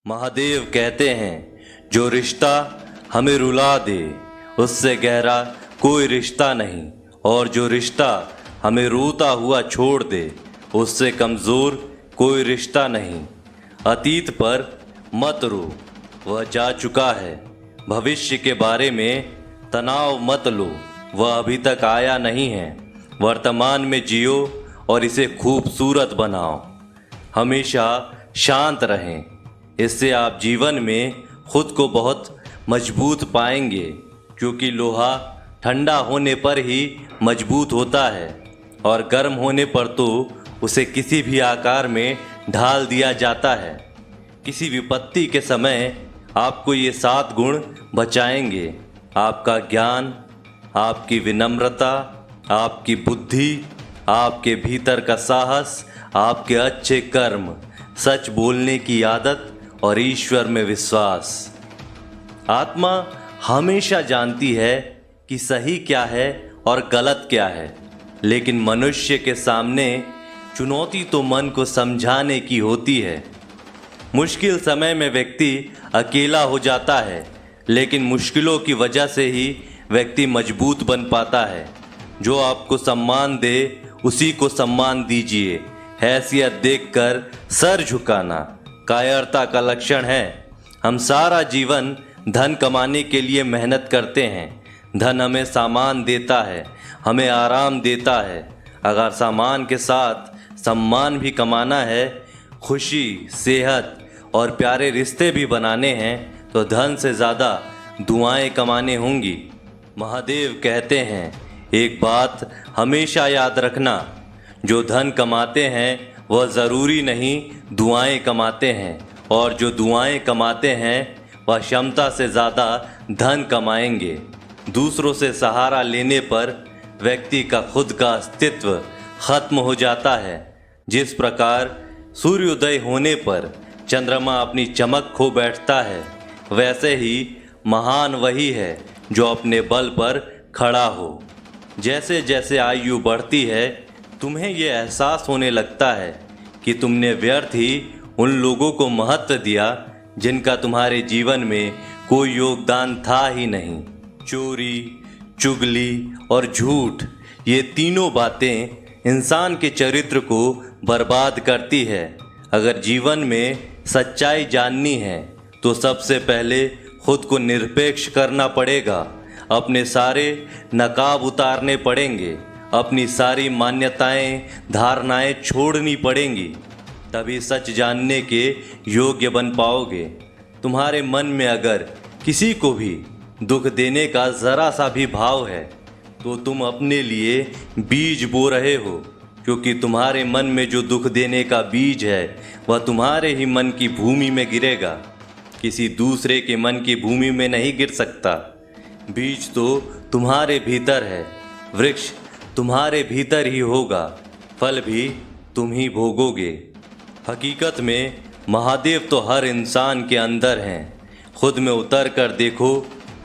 महादेव कहते हैं, जो रिश्ता हमें रुला दे उससे गहरा कोई रिश्ता नहीं, और जो रिश्ता हमें रोता हुआ छोड़ दे उससे कमज़ोर कोई रिश्ता नहीं। अतीत पर मत रो, वह जा चुका है। भविष्य के बारे में तनाव मत लो, वह अभी तक आया नहीं है। वर्तमान में जियो और इसे खूबसूरत बनाओ। हमेशा शांत रहें, इससे आप जीवन में खुद को बहुत मजबूत पाएंगे, क्योंकि लोहा ठंडा होने पर ही मजबूत होता है और गर्म होने पर तो उसे किसी भी आकार में ढाल दिया जाता है। किसी विपत्ति के समय आपको ये 7 गुण बचाएंगे: आपका ज्ञान, आपकी विनम्रता, आपकी बुद्धि, आपके भीतर का साहस, आपके अच्छे कर्म, सच बोलने की आदत और ईश्वर में विश्वास। आत्मा हमेशा जानती है कि सही क्या है और गलत क्या है, लेकिन मनुष्य के सामने चुनौती तो मन को समझाने की होती है। मुश्किल समय में व्यक्ति अकेला हो जाता है, लेकिन मुश्किलों की वजह से ही व्यक्ति मजबूत बन पाता है। जो आपको सम्मान दे उसी को सम्मान दीजिए। हैसियत देखकर सर झुकाना कायरता का लक्षण है। हम सारा जीवन धन कमाने के लिए मेहनत करते हैं। धन हमें सामान देता है, हमें आराम देता है। अगर सामान के साथ सम्मान भी कमाना है, खुशी, सेहत और प्यारे रिश्ते भी बनाने हैं, तो धन से ज़्यादा दुआएं कमाने होंगी। महादेव कहते हैं, एक बात हमेशा याद रखना, जो धन कमाते हैं वह ज़रूरी नहीं दुआएं कमाते हैं, और जो दुआएं कमाते हैं वह क्षमता से ज़्यादा धन कमाएंगे। दूसरों से सहारा लेने पर व्यक्ति का खुद का अस्तित्व खत्म हो जाता है। जिस प्रकार सूर्योदय होने पर चंद्रमा अपनी चमक खो बैठता है, वैसे ही महान वही है जो अपने बल पर खड़ा हो। जैसे जैसे आयु बढ़ती है, तुम्हें ये एहसास होने लगता है कि तुमने व्यर्थ ही उन लोगों को महत्व दिया जिनका तुम्हारे जीवन में कोई योगदान था ही नहीं। चोरी, चुगली और झूठ, ये तीनों बातें इंसान के चरित्र को बर्बाद करती है। अगर जीवन में सच्चाई जाननी है तो सबसे पहले खुद को निरपेक्ष करना पड़ेगा। अपने सारे नकाब उतारने पड़ेंगे, अपनी सारी मान्यताएं, धारणाएं छोड़नी पड़ेंगी, तभी सच जानने के योग्य बन पाओगे। तुम्हारे मन में अगर किसी को भी दुख देने का ज़रा सा भी भाव है, तो तुम अपने लिए बीज बो रहे हो, क्योंकि तुम्हारे मन में जो दुख देने का बीज है वह तुम्हारे ही मन की भूमि में गिरेगा, किसी दूसरे के मन की भूमि में नहीं गिर सकता। बीज तो तुम्हारे भीतर है, वृक्ष तुम्हारे भीतर ही होगा, फल भी तुम ही भोगोगे। हकीकत में महादेव तो हर इंसान के अंदर हैं। खुद में उतर कर देखो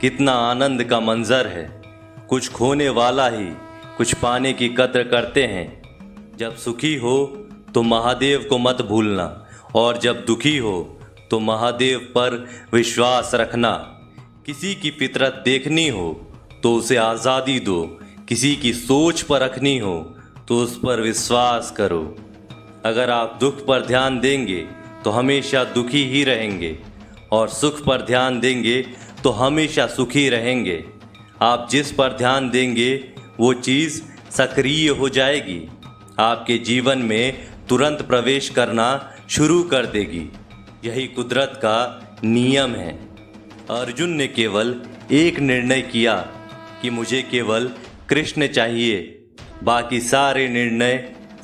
कितना आनंद का मंजर है। कुछ खोने वाला ही कुछ पाने की कद्र करते हैं। जब सुखी हो तो महादेव को मत भूलना, और जब दुखी हो तो महादेव पर विश्वास रखना। किसी की फितरत देखनी हो तो उसे आज़ादी दो, किसी की सोच पर रखनी हो तो उस पर विश्वास करो। अगर आप दुख पर ध्यान देंगे तो हमेशा दुखी ही रहेंगे, और सुख पर ध्यान देंगे तो हमेशा सुखी रहेंगे। आप जिस पर ध्यान देंगे वो चीज़ सक्रिय हो जाएगी, आपके जीवन में तुरंत प्रवेश करना शुरू कर देगी। यही कुदरत का नियम है। अर्जुन ने केवल एक निर्णय किया कि मुझे केवल कृष्ण चाहिए, बाकी सारे निर्णय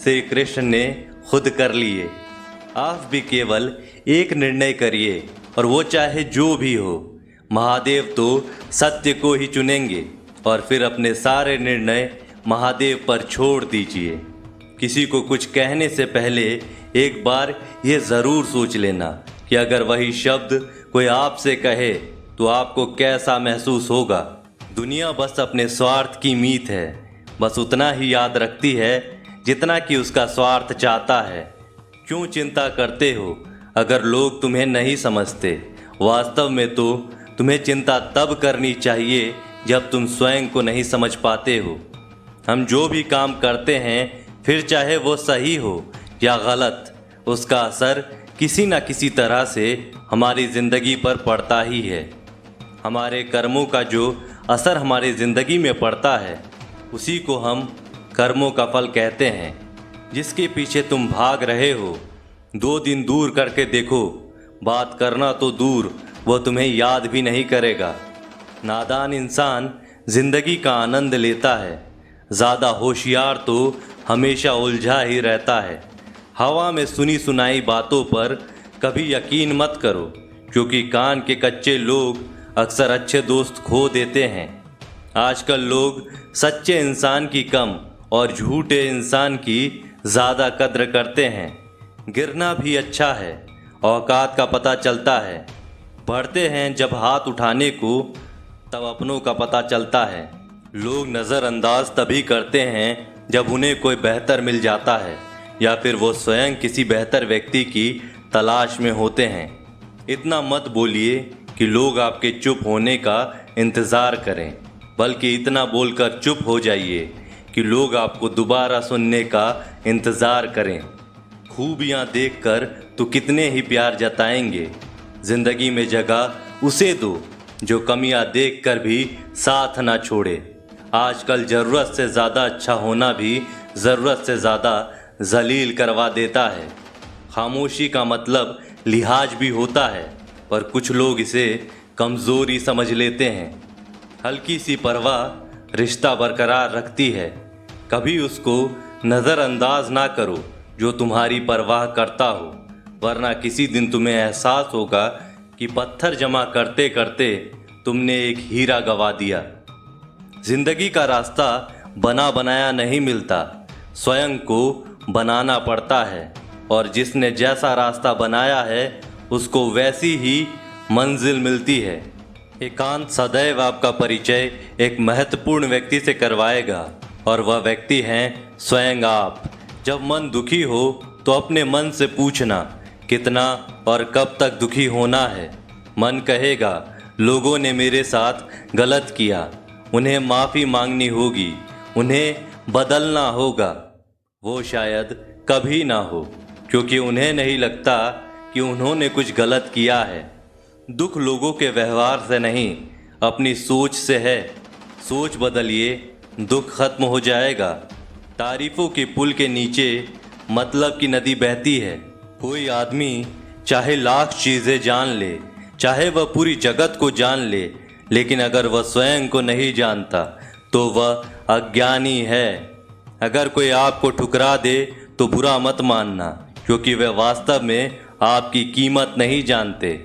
श्री कृष्ण ने खुद कर लिए। आप भी केवल एक निर्णय करिए, और वो चाहे जो भी हो। महादेव तो सत्य को ही चुनेंगे, और फिर अपने सारे निर्णय महादेव पर छोड़ दीजिए। किसी को कुछ कहने से पहले एक बार ये ज़रूर सोच लेना कि अगर वही शब्द कोई आपसे कहे तो आपको कैसा महसूस होगा। दुनिया बस अपने स्वार्थ की मीत है, बस उतना ही याद रखती है जितना कि उसका स्वार्थ चाहता है। क्यों चिंता करते हो? अगर लोग तुम्हें नहीं समझते। वास्तव में तो तुम्हें चिंता तब करनी चाहिए जब तुम स्वयं को नहीं समझ पाते हो। हम जो भी काम करते हैं, फिर चाहे वो सही हो या गलत, उसका असर किसी न किसी तरह से हमारी ज़िंदगी पर पड़ता ही है। हमारे कर्मों का जो असर हमारी ज़िंदगी में पड़ता है, उसी को हम कर्मों का फल कहते हैं। जिसके पीछे तुम भाग रहे हो, 2 दिन दूर करके देखो, बात करना तो दूर, वो तुम्हें याद भी नहीं करेगा। नादान इंसान जिंदगी का आनंद लेता है, ज़्यादा होशियार तो हमेशा उलझा ही रहता है। हवा में सुनी सुनाई बातों पर कभी यकीन मत करो, क्योंकि कान के कच्चे लोग अक्सर अच्छे दोस्त खो देते हैं। आजकल लोग सच्चे इंसान की कम और झूठे इंसान की ज़्यादा कद्र करते हैं। गिरना भी अच्छा है, औकात का पता चलता है। बढ़ते हैं जब हाथ उठाने को, तब अपनों का पता चलता है। लोग नज़रअंदाज तभी करते हैं जब उन्हें कोई बेहतर मिल जाता है या फिर वो स्वयं किसी बेहतर व्यक्ति की तलाश में होते हैं। इतना मत बोलिए कि लोग आपके चुप होने का इंतज़ार करें, बल्कि इतना बोलकर चुप हो जाइए कि लोग आपको दोबारा सुनने का इंतज़ार करें। खूबियाँ देखकर तो कितने ही प्यार जताएंगे। ज़िंदगी में जगह उसे दो जो कमियां देखकर भी साथ ना छोड़े। आजकल ज़रूरत से ज़्यादा अच्छा होना भी ज़रूरत से ज़्यादा जलील करवा देता है। खामोशी का मतलब लिहाज भी होता है, पर कुछ लोग इसे कमज़ोरी समझ लेते हैं। हल्की सी परवाह रिश्ता बरकरार रखती है। कभी उसको नज़रअंदाज ना करो जो तुम्हारी परवाह करता हो, वरना किसी दिन तुम्हें एहसास होगा कि पत्थर जमा करते करते तुमने एक हीरा गवा दिया। जिंदगी का रास्ता बना बनाया नहीं मिलता, स्वयं को बनाना पड़ता है, और जिसने जैसा रास्ता बनाया है उसको वैसी ही मंजिल मिलती है। एकांत सदैव आपका परिचय एक महत्वपूर्ण व्यक्ति से करवाएगा, और वह व्यक्ति हैं स्वयं आप। जब मन दुखी हो तो अपने मन से पूछना कितना और कब तक दुखी होना है। मन कहेगा लोगों ने मेरे साथ गलत किया, उन्हें माफ़ी मांगनी होगी, उन्हें बदलना होगा। वो शायद कभी ना हो, क्योंकि उन्हें नहीं लगता कि उन्होंने कुछ गलत किया है। दुख लोगों के व्यवहार से नहीं, अपनी सोच से है। सोच बदलिए, दुख खत्म हो जाएगा। तारीफों के पुल के नीचे मतलब की नदी बहती है। कोई आदमी चाहे लाख चीज़ें जान ले, चाहे वह पूरी जगत को जान ले, लेकिन अगर वह स्वयं को नहीं जानता तो वह अज्ञानी है। अगर कोई आपको ठुकरा दे तो बुरा मत मानना, क्योंकि वे वास्तव में आपकी कीमत नहीं जानते।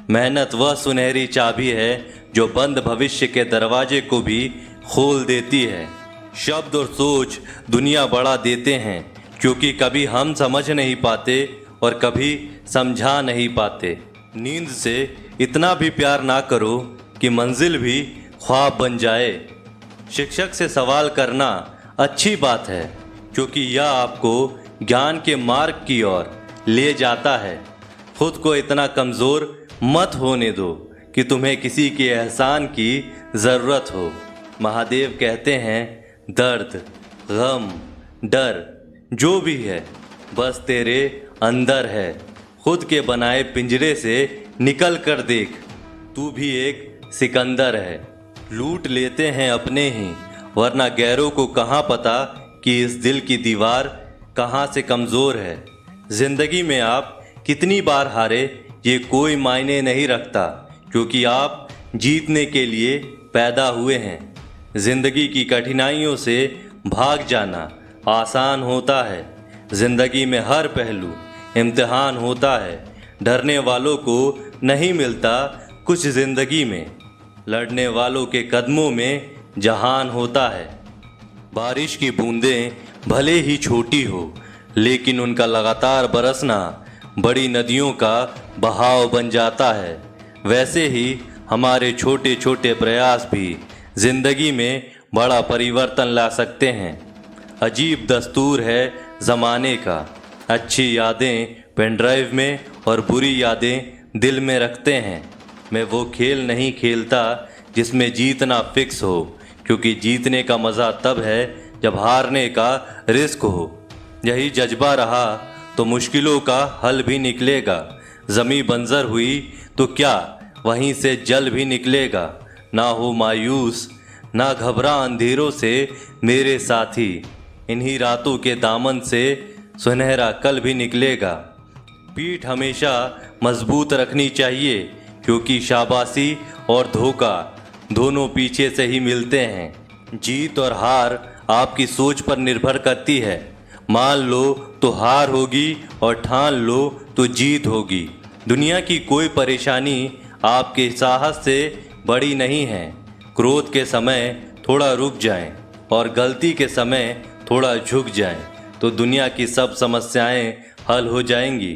मेहनत वह सुनहरी चाबी है जो बंद भविष्य के दरवाजे को भी खोल देती है। शब्द और सोच दुनिया बढ़ा देते हैं, क्योंकि कभी हम समझ नहीं पाते और कभी समझा नहीं पाते। नींद से इतना भी प्यार ना करो कि मंजिल भी ख्वाब बन जाए। शिक्षक से सवाल करना अच्छी बात है, क्योंकि यह आपको ज्ञान के मार्ग की ओर ले जाता है। खुद को इतना कमज़ोर मत होने दो कि तुम्हें किसी के एहसान की ज़रूरत हो। महादेव कहते हैं दर्द, गम, डर जो भी है बस तेरे अंदर है। खुद के बनाए पिंजरे से निकल कर देख, तू भी एक सिकंदर है। लूट लेते हैं अपने ही, वरना गैरों को कहाँ पता कि इस दिल की दीवार कहाँ से कमज़ोर है। ज़िंदगी में आप कितनी बार हारे ये कोई मायने नहीं रखता, क्योंकि आप जीतने के लिए पैदा हुए हैं। ज़िंदगी की कठिनाइयों से भाग जाना आसान होता है। ज़िंदगी में हर पहलू इम्तिहान होता है। डरने वालों को नहीं मिलता कुछ ज़िंदगी में, लड़ने वालों के कदमों में जहान होता है। बारिश की बूंदें भले ही छोटी हो, लेकिन उनका लगातार बरसना बड़ी नदियों का बहाव बन जाता है। वैसे ही हमारे छोटे छोटे प्रयास भी ज़िंदगी में बड़ा परिवर्तन ला सकते हैं। अजीब दस्तूर है ज़माने का, अच्छी यादें पेन ड्राइव में और बुरी यादें दिल में रखते हैं। मैं वो खेल नहीं खेलता जिसमें जीतना फिक्स हो, क्योंकि जीतने का मज़ा तब है जब हारने का रिस्क हो। यही जज्बा रहा तो मुश्किलों का हल भी निकलेगा। ज़मीं बंजर हुई तो क्या वहीं से जल भी निकलेगा। ना हो मायूस, ना घबरा अंधेरों से मेरे साथी, इन्हीं रातों के दामन से सुनहरा कल भी निकलेगा। पीठ हमेशा मजबूत रखनी चाहिए, क्योंकि शाबाशी और धोखा दोनों पीछे से ही मिलते हैं। जीत और हार आपकी सोच पर निर्भर करती है। मान लो तो हार होगी और ठान लो तो जीत होगी। दुनिया की कोई परेशानी आपके साहस से बड़ी नहीं है। क्रोध के समय थोड़ा रुक जाएं और गलती के समय थोड़ा झुक जाएं, तो दुनिया की सब समस्याएं हल हो जाएंगी।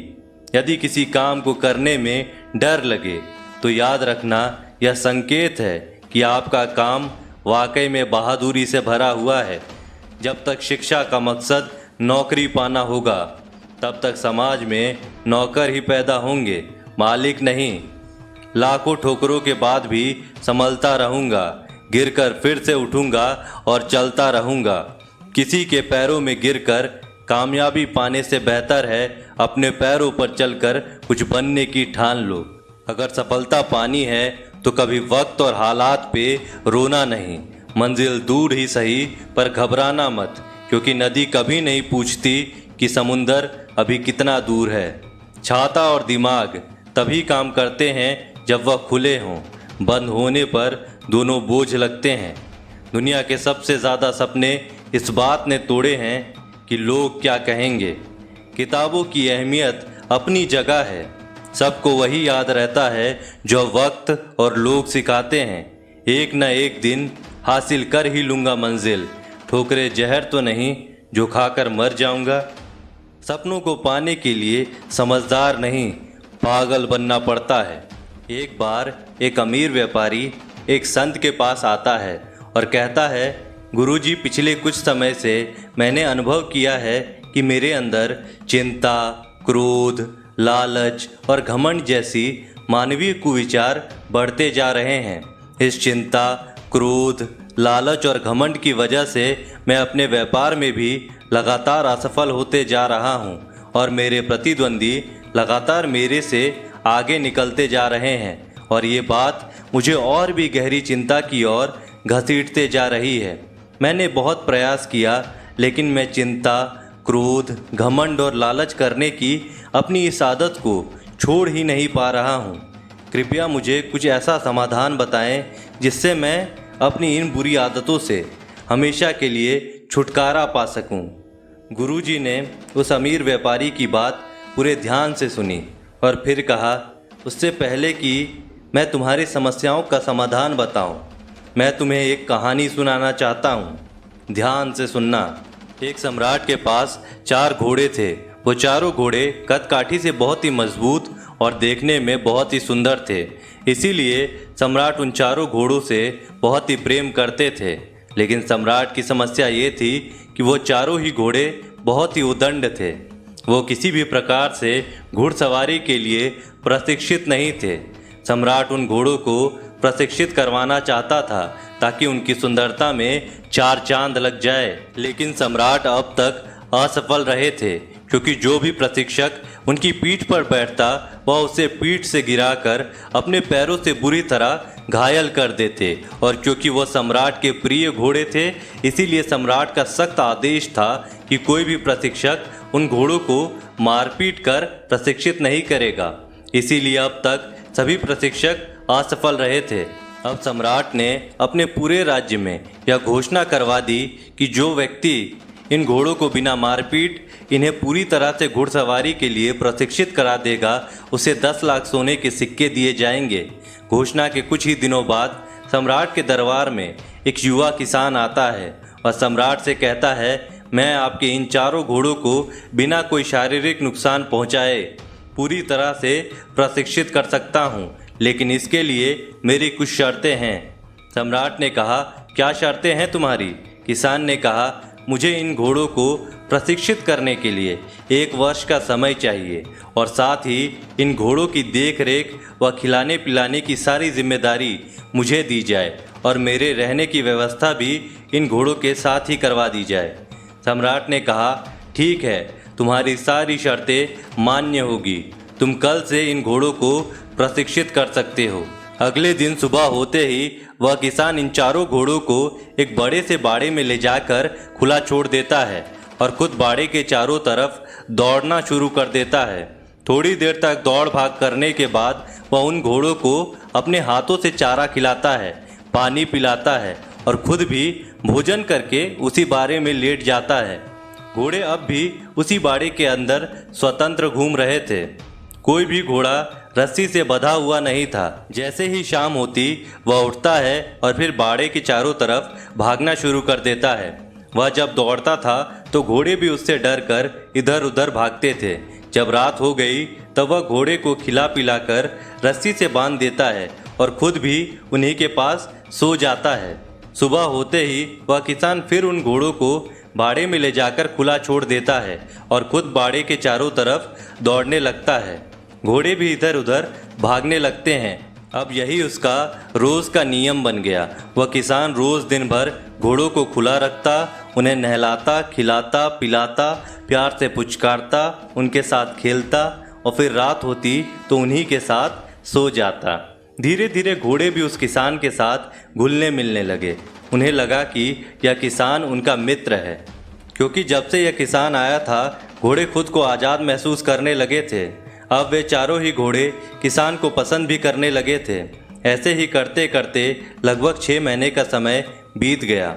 यदि किसी काम को करने में डर लगे तो याद रखना, यह संकेत है कि आपका काम वाकई में बहादुरी से भरा हुआ है। जब तक शिक्षा का मकसद नौकरी पाना होगा, तब तक समाज में नौकर ही पैदा होंगे, मालिक नहीं। लाखों ठोकरों के बाद भी संभलता रहूँगा, गिरकर फिर से उठूँगा और चलता रहूँगा। किसी के पैरों में गिरकर कामयाबी पाने से बेहतर है अपने पैरों पर चलकर कुछ बनने की ठान लो। अगर सफलता पानी है तो कभी वक्त और हालात पे रोना नहीं। मंजिल दूर ही सही पर घबराना मत, क्योंकि नदी कभी नहीं पूछती कि समुंदर अभी कितना दूर है। छाता और दिमाग तभी काम करते हैं जब वह खुले हों, बंद होने पर दोनों बोझ लगते हैं। दुनिया के सबसे ज़्यादा सपने इस बात ने तोड़े हैं कि लोग क्या कहेंगे। किताबों की अहमियत अपनी जगह है, सबको वही याद रहता है जो वक्त और लोग सिखाते हैं। एक न एक दिन हासिल कर ही लूँगा मंजिल, ठोकरे जहर तो नहीं जो खाकर मर जाऊँगा। सपनों को पाने के लिए समझदार नहीं, पागल बनना पड़ता है। एक बार एक अमीर व्यापारी एक संत के पास आता है और कहता है, गुरुजी, पिछले कुछ समय से मैंने अनुभव किया है कि मेरे अंदर चिंता, क्रोध, लालच और घमंड जैसी मानवीय कुविचार बढ़ते जा रहे हैं। इस चिंता, क्रोध, लालच और घमंड की वजह से मैं अपने व्यापार में भी लगातार असफल होते जा रहा हूँ और मेरे प्रतिद्वंदी लगातार मेरे से आगे निकलते जा रहे हैं और ये बात मुझे और भी गहरी चिंता की ओर घसीटते जा रही है। मैंने बहुत प्रयास किया, लेकिन मैं चिंता, क्रोध, घमंड और लालच करने की अपनी इस आदत को छोड़ ही नहीं पा रहा हूँ। कृपया मुझे कुछ ऐसा समाधान बताएं जिससे मैं अपनी इन बुरी आदतों से हमेशा के लिए छुटकारा पा सकूं। गुरुजी ने उस अमीर व्यापारी की बात पूरे ध्यान से सुनी और फिर कहा, उससे पहले कि मैं तुम्हारी समस्याओं का समाधान बताऊं, मैं तुम्हें एक कहानी सुनाना चाहता हूं। ध्यान से सुनना। एक सम्राट के पास 4 घोड़े थे। वो चारों घोड़े कदकाठी से बहुत ही मजबूत और देखने में बहुत ही सुंदर थे। इसीलिए सम्राट उन चारों घोड़ों से बहुत ही प्रेम करते थे। लेकिन सम्राट की समस्या ये थी कि वो चारों ही घोड़े बहुत ही उदंड थे। वो किसी भी प्रकार से घुड़सवारी के लिए प्रशिक्षित नहीं थे। सम्राट उन घोड़ों को प्रशिक्षित करवाना चाहता था ताकि उनकी सुंदरता में 4 चांद लग जाए, लेकिन सम्राट अब तक असफल रहे थे, क्योंकि जो भी प्रशिक्षक उनकी पीठ पर बैठता वह उसे पीठ से गिराकर अपने पैरों से बुरी तरह घायल कर देते। और क्योंकि वह सम्राट के प्रिय घोड़े थे, इसीलिए सम्राट का सख्त आदेश था कि कोई भी प्रशिक्षक उन घोड़ों को मारपीट कर प्रशिक्षित नहीं करेगा। इसीलिए अब तक सभी प्रशिक्षक असफल रहे थे। अब सम्राट ने अपने पूरे राज्य में यह घोषणा करवा दी कि जो व्यक्ति इन घोड़ों को बिना मारपीट इन्हें पूरी तरह से घुड़सवारी के लिए प्रशिक्षित करा देगा, उसे 10 लाख सोने के सिक्के दिए जाएंगे। घोषणा के कुछ ही दिनों बाद सम्राट के दरबार में एक युवा किसान आता है और सम्राट से कहता है, मैं आपके इन चारों घोड़ों को बिना कोई शारीरिक नुकसान पहुंचाए पूरी तरह से प्रशिक्षित कर सकता हूं, लेकिन इसके लिए मेरी कुछ शर्तें हैं। सम्राट ने कहा, क्या शर्तें हैं तुम्हारी? किसान ने कहा, मुझे इन घोड़ों को प्रशिक्षित करने के लिए 1 वर्ष का समय चाहिए और साथ ही इन घोड़ों की देख रेख व खिलाने पिलाने की सारी जिम्मेदारी मुझे दी जाए और मेरे रहने की व्यवस्था भी इन घोड़ों के साथ ही करवा दी जाए। सम्राट ने कहा, ठीक है, तुम्हारी सारी शर्तें मान्य होगी। तुम कल से इन घोड़ों को प्रशिक्षित कर सकते हो। अगले दिन सुबह होते ही वह किसान इन चारों घोड़ों को एक बड़े से बाड़े में ले जाकर खुला छोड़ देता है और खुद बाड़े के चारों तरफ दौड़ना शुरू कर देता है। थोड़ी देर तक दौड़ भाग करने के बाद वह उन घोड़ों को अपने हाथों से चारा खिलाता है, पानी पिलाता है और खुद भी भोजन करके उसी बाड़े में लेट जाता है। घोड़े अब भी उसी बाड़े के अंदर स्वतंत्र घूम रहे थे। कोई भी घोड़ा रस्सी से बंधा हुआ नहीं था। जैसे ही शाम होती वह उठता है और फिर बाड़े के चारों तरफ भागना शुरू कर देता है। वह जब दौड़ता था तो घोड़े भी उससे डर कर इधर उधर भागते थे। जब रात हो गई तब वह घोड़े को खिला पिलाकर रस्सी से बांध देता है और खुद भी उन्हीं के पास सो जाता है। सुबह होते ही वह किसान फिर उन घोड़ों को बाड़े में ले जाकर खुला छोड़ देता है और खुद बाड़े के चारों तरफ दौड़ने लगता है। घोड़े भी इधर उधर भागने लगते हैं। अब यही उसका रोज़ का नियम बन गया। वह किसान रोज़ दिन भर घोड़ों को खुला रखता, उन्हें नहलाता, खिलाता, पिलाता, प्यार से पुचकारता, उनके साथ खेलता और फिर रात होती तो उन्हीं के साथ सो जाता। धीरे धीरे घोड़े भी उस किसान के साथ घुलने मिलने लगे। उन्हें लगा कि यह किसान उनका मित्र है, क्योंकि जब से यह किसान आया था घोड़े खुद को आज़ाद महसूस करने लगे थे। अब वे चारों ही घोड़े किसान को पसंद भी करने लगे थे। ऐसे ही करते करते लगभग 6 महीने का समय बीत गया।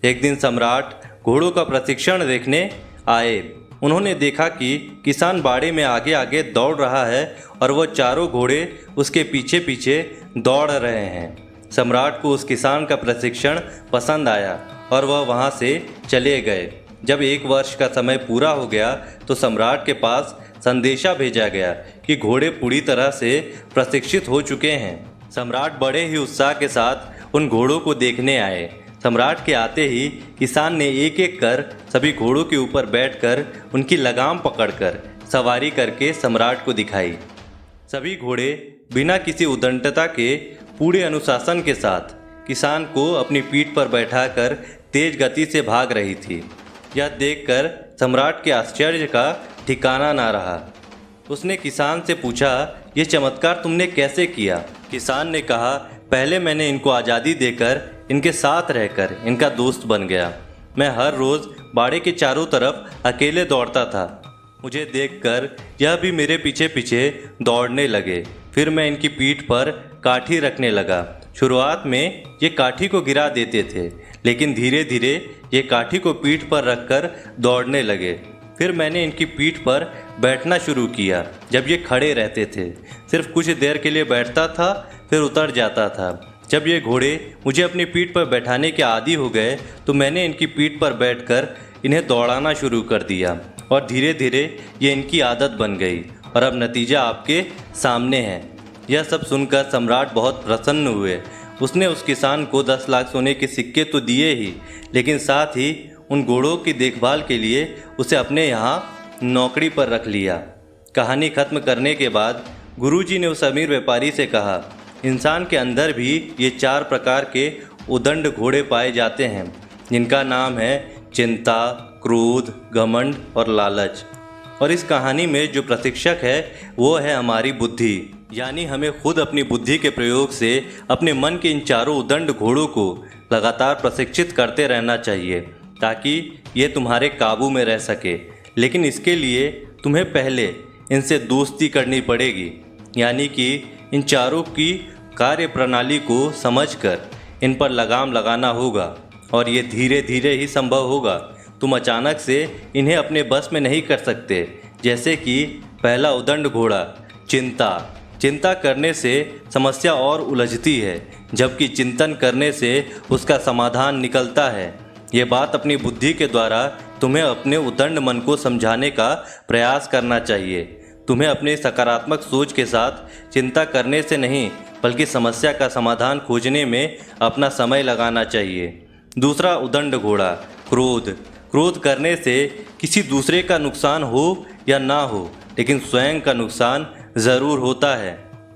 एक दिन सम्राट घोड़ों का प्रशिक्षण देखने आए। उन्होंने देखा कि किसान बाड़े में आगे आगे दौड़ रहा है और वह चारों घोड़े उसके पीछे पीछे दौड़ रहे हैं। सम्राट को उस किसान का प्रशिक्षण पसंद आया और वह वहाँ से चले गए। जब 1 वर्ष का समय पूरा हो गया तो सम्राट के पास संदेशा भेजा गया कि घोड़े पूरी तरह से प्रशिक्षित हो चुके हैं। सम्राट बड़े ही उत्साह के साथ उन घोड़ों को देखने आए। सम्राट के आते ही किसान ने एक एक कर सभी घोड़ों के ऊपर बैठकर उनकी लगाम पकड़कर सवारी करके सम्राट को दिखाई। सभी घोड़े बिना किसी उद्दंडता के पूरे अनुशासन के साथ किसान को अपनी पीठ पर बैठाकर तेज गति से भाग रही थी। यह देखकर सम्राट के आश्चर्य का ठिकाना ना रहा। उसने किसान से पूछा, यह चमत्कार तुमने कैसे किया? किसान ने कहा, पहले मैंने इनको आज़ादी देकर इनके साथ रहकर इनका दोस्त बन गया। मैं हर रोज़ बाड़े के चारों तरफ अकेले दौड़ता था। मुझे देखकर यह भी मेरे पीछे पीछे दौड़ने लगे। फिर मैं इनकी पीठ पर काठी रखने लगा। शुरुआत में ये काठी को गिरा देते थे, लेकिन धीरे धीरे ये काठी को पीठ पर रखकर दौड़ने लगे। फिर मैंने इनकी पीठ पर बैठना शुरू किया। जब ये खड़े रहते थे, सिर्फ कुछ देर के लिए बैठता था, फिर उतर जाता था। जब ये घोड़े मुझे अपनी पीठ पर बैठाने के आदी हो गए तो मैंने इनकी पीठ पर बैठकर इन्हें दौड़ाना शुरू कर दिया और धीरे धीरे ये इनकी आदत बन गई और अब नतीजा आपके सामने है। यह सब सुनकर सम्राट बहुत प्रसन्न हुए। उसने उस किसान को 10 लाख सोने के सिक्के तो दिए ही, लेकिन साथ ही उन घोड़ों की देखभाल के लिए उसे अपने यहाँ नौकरी पर रख लिया। कहानी खत्म करने के बाद गुरुजी ने उस अमीर व्यापारी से कहा, इंसान के अंदर भी ये 4 प्रकार के उदंड घोड़े पाए जाते हैं, जिनका नाम है चिंता, क्रोध, घमंड और लालच। और इस कहानी में जो प्रशिक्षक है वो है हमारी बुद्धि। यानी हमें खुद अपनी बुद्धि के प्रयोग से अपने मन के इन 4 उदंड घोड़ों को लगातार प्रशिक्षित करते रहना चाहिए, ताकि ये तुम्हारे काबू में रह सके। लेकिन इसके लिए तुम्हें पहले इनसे दोस्ती करनी पड़ेगी, यानी कि इन 4 की कार्य प्रणाली को समझकर इन पर लगाम लगाना होगा और ये धीरे धीरे ही संभव होगा। तुम अचानक से इन्हें अपने बस में नहीं कर सकते। जैसे कि पहला उदंड घोड़ा चिंता। चिंता करने से समस्या और उलझती है, जबकि चिंतन करने से उसका समाधान निकलता है। ये बात अपनी बुद्धि के द्वारा तुम्हें अपने उदंड मन को समझाने का प्रयास करना चाहिए। तुम्हें अपने सकारात्मक सोच के साथ चिंता करने से नहीं, बल्कि समस्या का समाधान खोजने में अपना समय लगाना चाहिए। दूसरा उदंड घोड़ा क्रोध। क्रोध करने से किसी दूसरे का नुकसान हो या ना हो, लेकिन स्वयं का नुकसान ज़रूर होता है।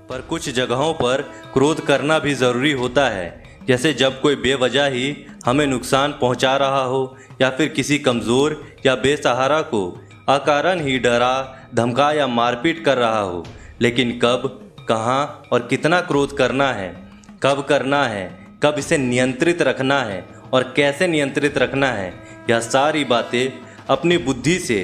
पर कुछ जगहों पर क्रोध करना भी ज़रूरी होता है, जैसे जब कोई बेवजह ही हमें नुकसान पहुंचा रहा हो या फिर किसी कमज़ोर या बेसहारा को अकारण ही डरा धमका या मारपीट कर रहा हो। लेकिन कब, कहाँ और कितना क्रोध करना है, कब करना है, कब इसे नियंत्रित रखना है और कैसे नियंत्रित रखना है, यह सारी बातें अपनी बुद्धि से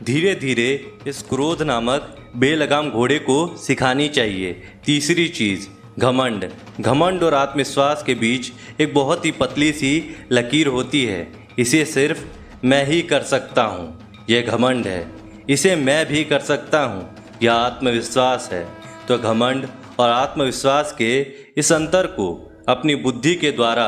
धीरे धीरे इस क्रोध नामक बेलगाम घोड़े को सिखानी चाहिए। तीसरी चीज़, घमंड। घमंड और आत्मविश्वास के बीच एक बहुत ही पतली सी लकीर होती है। इसे सिर्फ मैं ही कर सकता हूँ, यह घमंड है। इसे मैं भी कर सकता हूँ, यह आत्मविश्वास है। तो घमंड और आत्मविश्वास के इस अंतर को अपनी बुद्धि के द्वारा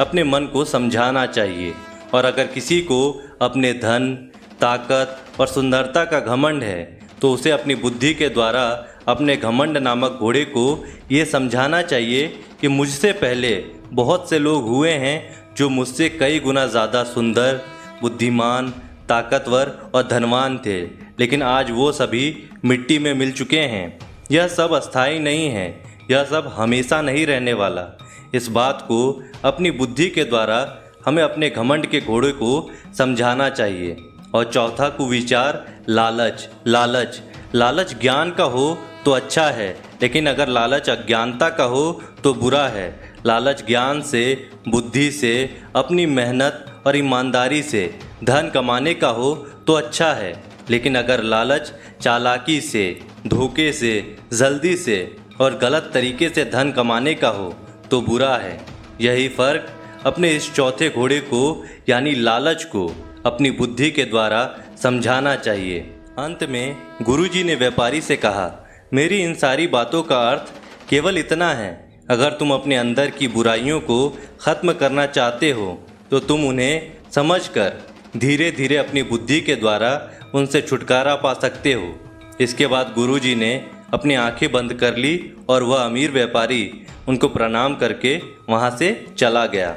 अपने मन को समझाना चाहिए। और अगर किसी को अपने धन, ताकत और सुंदरता का घमंड है तो उसे अपनी बुद्धि के द्वारा अपने घमंड नामक घोड़े को ये समझाना चाहिए कि मुझसे पहले बहुत से लोग हुए हैं जो मुझसे कई गुना ज़्यादा सुंदर, बुद्धिमान, ताकतवर और धनवान थे, लेकिन आज वो सभी मिट्टी में मिल चुके हैं। यह सब अस्थायी नहीं है, यह सब हमेशा नहीं रहने वाला। इस बात को अपनी बुद्धि के द्वारा हमें अपने घमंड के घोड़े को समझाना चाहिए। और चौथा कुविचार, लालच। लालच लालच ज्ञान का हो तो अच्छा है, लेकिन अगर लालच अज्ञानता का हो तो बुरा है। लालच ज्ञान से, बुद्धि से, अपनी मेहनत और ईमानदारी से धन कमाने का हो तो अच्छा है, लेकिन अगर लालच चालाकी से, धोखे से, जल्दी से और गलत तरीके से धन कमाने का हो तो बुरा है। यही फ़र्क अपने इस चौथे घोड़े को यानी लालच को अपनी बुद्धि के द्वारा समझाना चाहिए। अंत में गुरुजी ने व्यापारी से कहा, मेरी इन सारी बातों का अर्थ केवल इतना है, अगर तुम अपने अंदर की बुराइयों को ख़त्म करना चाहते हो तो तुम उन्हें समझकर धीरे धीरे अपनी बुद्धि के द्वारा उनसे छुटकारा पा सकते हो। इसके बाद गुरुजी ने अपनी आंखें बंद कर ली और वह अमीर व्यापारी उनको प्रणाम करके वहाँ से चला गया।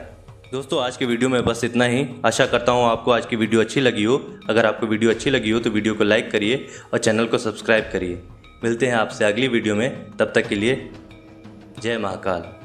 दोस्तों, आज के वीडियो में बस इतना ही। आशा करता हूँ आपको आज की वीडियो अच्छी लगी हो। अगर आपको वीडियो अच्छी लगी हो तो वीडियो को लाइक करिए और चैनल को सब्सक्राइब करिए। मिलते हैं आपसे अगली वीडियो में, तब तक के लिए जय महाकाल।